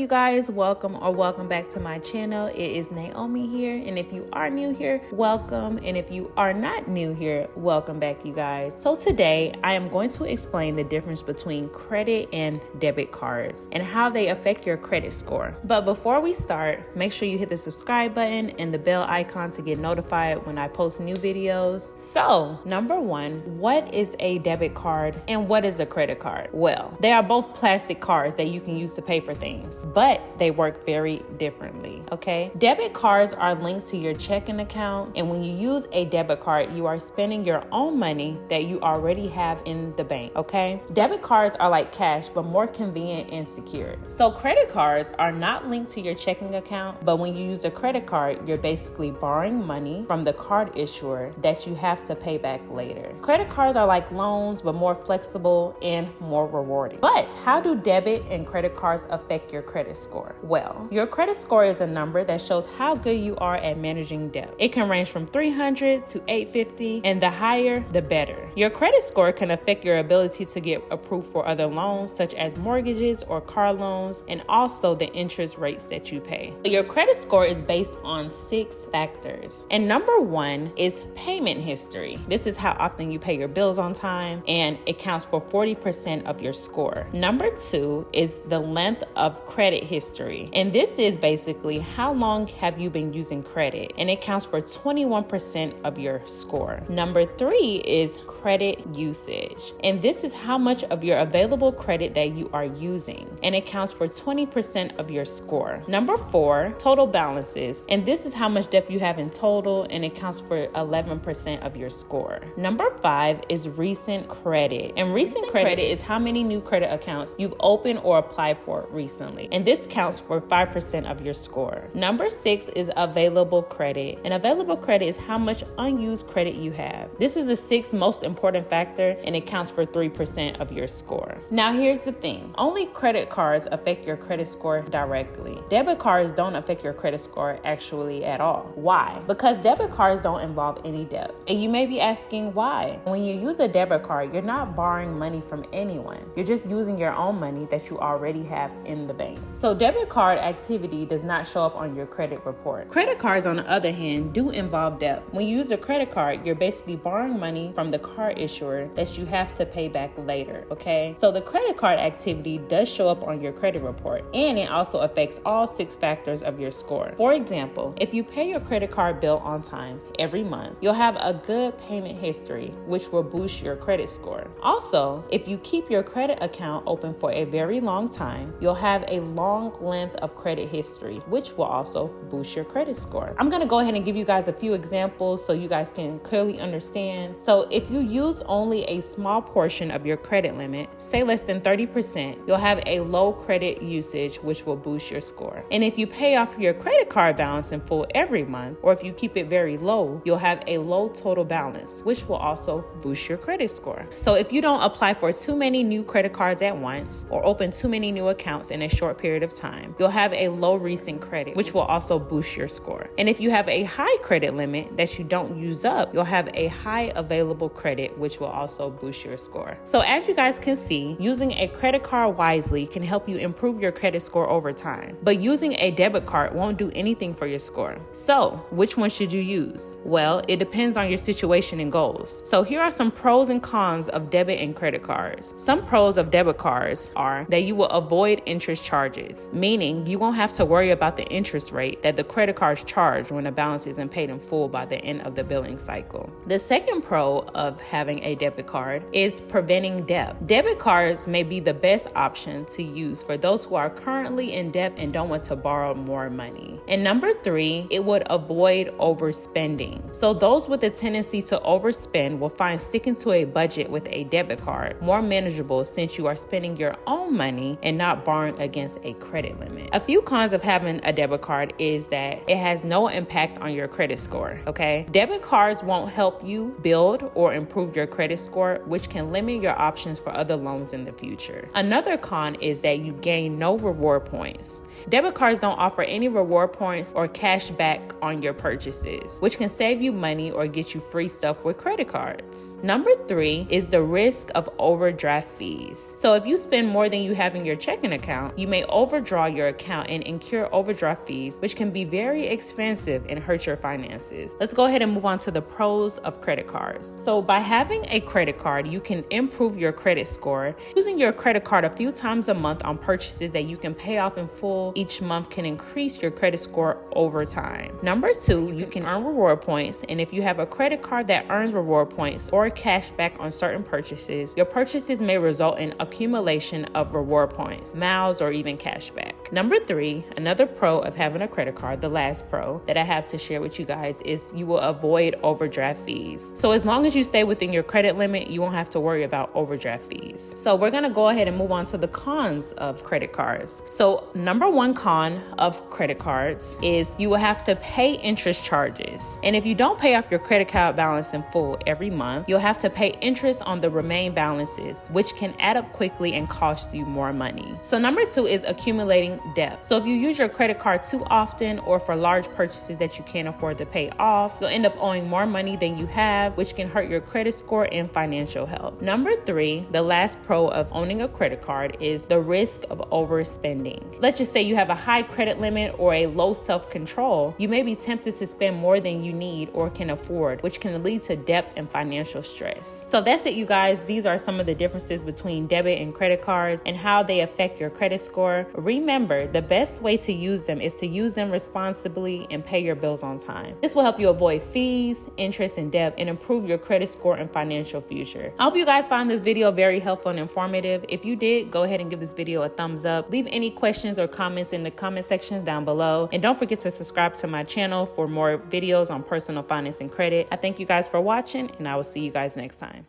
guys, welcome back to my channel. It is Naomi here, and if you are new here, welcome, and if you are not new here, welcome back, you guys. So today I am going to explain the difference between credit and debit cards and how they affect your credit score. But before we start, make sure you hit the subscribe button and the bell icon to get notified when I post new videos. So number one, what is a debit card and what is a credit card? Well, they are both plastic cards that you can use to pay for things, but they work very differently, okay? Debit cards are linked to your checking account, and when you use a debit card, you are spending your own money that you already have in the bank, okay? Debit cards are like cash, but more convenient and secure. So credit cards are not linked to your checking account, but when you use a credit card, you're basically borrowing money from the card issuer that you have to pay back later. Credit cards are like loans, but more flexible and more rewarding. But how do debit and credit cards affect your credit score? Well, your credit score is a number that shows how good you are at managing debt. It can range from 300 to 850, and the higher, the better. Your credit score can affect your ability to get approved for other loans, such as mortgages or car loans, and also the interest rates that you pay. Your credit score is based on 6 factors, and number one is payment history. This is how often you pay your bills on time, and it counts for 40% of your score. Number two is the length of credit history, and this is basically how long have you been using credit, and it counts for 21% of your score. Number three is credit usage, and this is how much of your available credit that you are using, and it counts for 20% of your score. Number four, total balances, and this is how much debt you have in total, and it counts for 11% of your score. Number five is recent credit, and recent credit is how many new credit accounts you've opened or applied for recently, and this counts for 5% of your score. Number six is available credit, and available credit is how much unused credit you have. This is the 6th most important factor, and it counts for 3% of your score. Now here's the thing, only credit cards affect your credit score directly. Debit cards don't affect your credit score actually at all. Why? Because debit cards don't involve any debt. And you may be asking why? When you use a debit card, you're not borrowing money from anyone. You're just using your own money that you already have in the bank. So debit card activity does not show up on your credit report. Credit cards, on the other hand, do involve debt. When you use a credit card, you're basically borrowing money from the card issuer that you have to pay back later, okay? So the credit card activity does show up on your credit report, and it also affects all 6 factors of your score. For example, if you pay your credit card bill on time every month, you'll have a good payment history, which will boost your credit score. Also, if you keep your credit account open for a very long time, you'll have a long length of credit history, which will also boost your credit score. I'm gonna go ahead and give you guys a few examples so you guys can clearly understand. So if you use only a small portion of your credit limit, say less than 30%, you'll have a low credit usage, which will boost your score. And if you pay off your credit card balance in full every month, or if you keep it very low, you'll have a low total balance, which will also boost your credit score. So if you don't apply for too many new credit cards at once or open too many new accounts in a short period of time, you'll have a low recent credit, which will also boost your score. And if you have a high credit limit that you don't use up, you'll have a high available credit, which will also boost your score. So as you guys can see, using a credit card wisely can help you improve your credit score over time, but using a debit card won't do anything for your score. So which one should you use? Well, it depends on your situation and goals. So here are some pros and cons of debit and credit cards. Some pros of debit cards are that you will avoid interest charges, meaning you won't have to worry about the interest rate that the credit cards charge when the balance isn't paid in full by the end of the billing cycle. The second pro of having a debit card is preventing debt. Debit cards may be the best option to use for those who are currently in debt and don't want to borrow more money. And number three, it would avoid overspending. So those with a tendency to overspend will find sticking to a budget with a debit card more manageable, since you are spending your own money and not borrowing against a credit limit. A few cons of having a debit card is that it has no impact on your credit score, okay? Debit cards won't help you build or improve your credit score, which can limit your options for other loans in the future. Another con is that you gain no reward points. Debit cards don't offer any reward points or cash back on your purchases, which can save you money or get you free stuff with credit cards. Number three is the risk of overdraft fees. So if you spend more than you have in your checking account, you may overdraw your account and incur overdraft fees, which can be very expensive and hurt your finances. Let's go ahead and move on to the pros of credit cards. So by having a credit card, you can improve your credit score. Using your credit card a few times a month on purchases that you can pay off in full each month can increase your credit score over time. Number 2, you can earn reward points, and if you have a credit card that earns reward points or cash back on certain purchases, your purchases may result in accumulation of reward points, miles, or even cash back. Number 3, another pro of having a credit card, the last pro that I have to share with you guys, is you will avoid overdraft fees. So as long as you stay within your credit limit, you won't have to worry about overdraft fees. So we're gonna go ahead and move on to the cons of credit cards. So number 1 con of credit cards is you will have to pay interest charges. And if you don't pay off your credit card balance in full every month, you'll have to pay interest on the remaining balances, which can add up quickly and cost you more money. So number 2 is accumulating debt. So if you use your credit card too often or for large purchases that you can't afford to pay off, you'll end up owing more money than you have, which can hurt your credit score and financial health. Number 3, the last pro of owning a credit card is the risk of overspending. Let's just say you have a high credit limit or a low self-control. You may be tempted to spend more than you need or can afford, which can lead to debt and financial stress. So that's it, you guys. These are some of the differences between debit and credit cards and how they affect your credit score. Remember, the best way to use them is to use them responsibly and pay your bills on time. This will help you avoid fees, interest, and debt and improve your credit score and financial future. I hope you guys found this video very helpful and informative. If you did, go ahead and give this video a thumbs up. Leave any questions or comments in the comment section down below. And don't forget to subscribe to my channel for more videos on personal finance and credit. I thank you guys for watching, and I will see you guys next time.